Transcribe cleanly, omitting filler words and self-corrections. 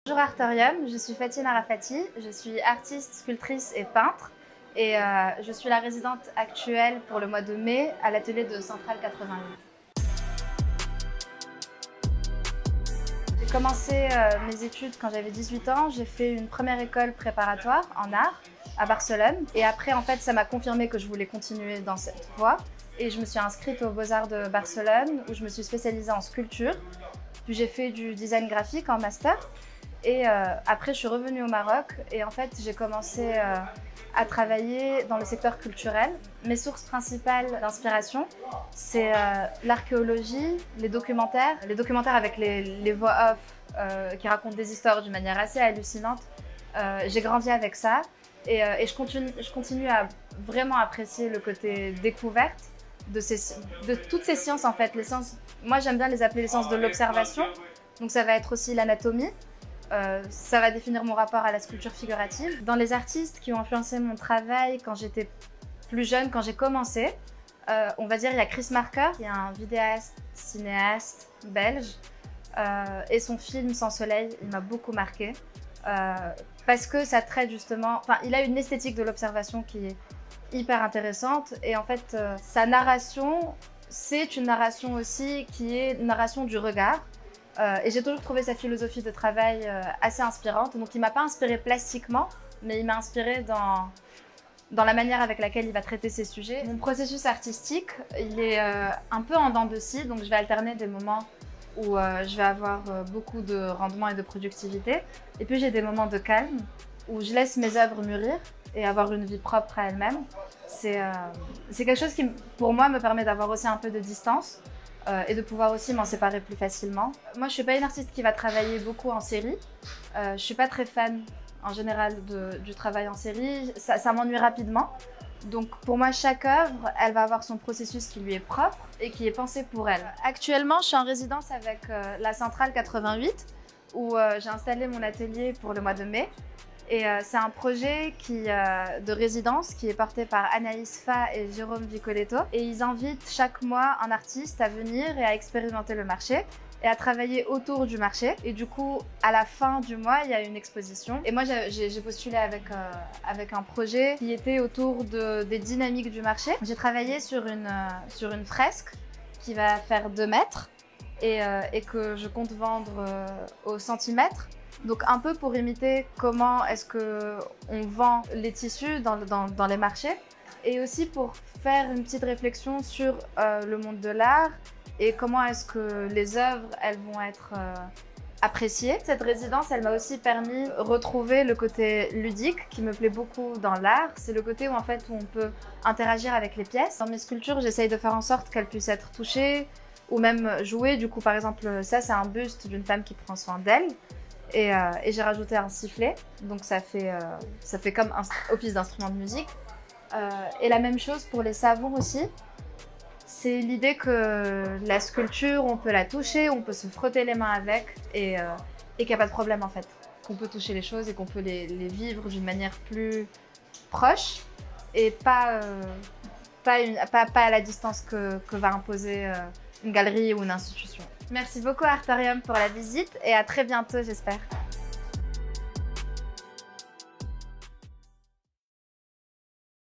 Bonjour Artorium, je suis Fathine Arafati, je suis artiste, sculptrice et peintre et je suis la résidente actuelle pour le mois de mai à l'atelier de Centrale 88. J'ai commencé mes études quand j'avais 18 ans, j'ai fait une première école préparatoire en art à Barcelone et après en fait ça m'a confirmé que je voulais continuer dans cette voie et je me suis inscrite aux Beaux-Arts de Barcelone où je me suis spécialisée en sculpture, puis j'ai fait du design graphique en master. Et après, je suis revenue au Maroc et en fait, j'ai commencé à travailler dans le secteur culturel. Mes sources principales d'inspiration, c'est l'archéologie, les documentaires avec les voix off qui racontent des histoires d'une manière assez hallucinante. J'ai grandi avec ça et je continue à vraiment apprécier le côté découverte de toutes ces sciences en fait. Les sciences, moi, j'aime bien les appeler les sciences de l'observation. Donc ça va être aussi l'anatomie. Ça va définir mon rapport à la sculpture figurative. Dans les artistes qui ont influencé mon travail quand j'étais plus jeune, quand j'ai commencé, on va dire il y a Chris Marker, qui est un vidéaste, cinéaste belge, et son film Sans soleil, il m'a beaucoup marqué parce que ça traite justement, enfin il a une esthétique de l'observation qui est hyper intéressante et en fait sa narration, c'est une narration aussi qui est une narration du regard. Et j'ai toujours trouvé sa philosophie de travail assez inspirante. Donc il ne m'a pas inspirée plastiquement, mais il m'a inspirée dans la manière avec laquelle il va traiter ces sujets. Mon processus artistique, il est un peu en dents de scie, donc je vais alterner des moments où je vais avoir beaucoup de rendement et de productivité. Et puis j'ai des moments de calme, où je laisse mes œuvres mûrir et avoir une vie propre à elles-mêmes. C'est quelque chose qui, pour moi, me permet d'avoir aussi un peu de distance. Et de pouvoir aussi m'en séparer plus facilement. Moi, je suis pas une artiste qui va travailler beaucoup en série. Je suis pas très fan, en général, du travail en série. Ça m'ennuie rapidement. Donc, pour moi, chaque œuvre, elle va avoir son processus qui lui est propre et qui est pensé pour elle. Actuellement, je suis en résidence avec la Centrale 88, où j'ai installé mon atelier pour le mois de mai. Et c'est un projet de résidence qui est porté par Anaïs Fa et Jérôme Vicoletto. Et ils invitent chaque mois un artiste à venir et à expérimenter le marché et à travailler autour du marché. Et du coup, à la fin du mois, il y a une exposition. Et moi, j'ai postulé avec un projet qui était autour des dynamiques du marché. J'ai travaillé sur une fresque qui va faire 2 mètres et que je compte vendre au centimètre. Donc un peu pour imiter comment est-ce qu'on vend les tissus dans les marchés et aussi pour faire une petite réflexion sur le monde de l'art et comment est-ce que les œuvres elles vont être appréciées. Cette résidence elle m'a aussi permis de retrouver le côté ludique qui me plaît beaucoup dans l'art. C'est le côté où en fait où on peut interagir avec les pièces. Dans mes sculptures j'essaye de faire en sorte qu'elles puissent être touchées ou même jouées. Du coup par exemple ça c'est un buste d'une femme qui prend soin d'elle. Et j'ai rajouté un sifflet, donc ça fait comme un office d'instrument de musique. Et la même chose pour les savons aussi. C'est l'idée que la sculpture, on peut la toucher, on peut se frotter les mains avec et qu'il n'y a pas de problème en fait. Qu'on peut toucher les choses et qu'on peut les vivre d'une manière plus proche et pas à la distance que va imposer une galerie ou une institution. Merci beaucoup Artorium pour la visite et à très bientôt j'espère.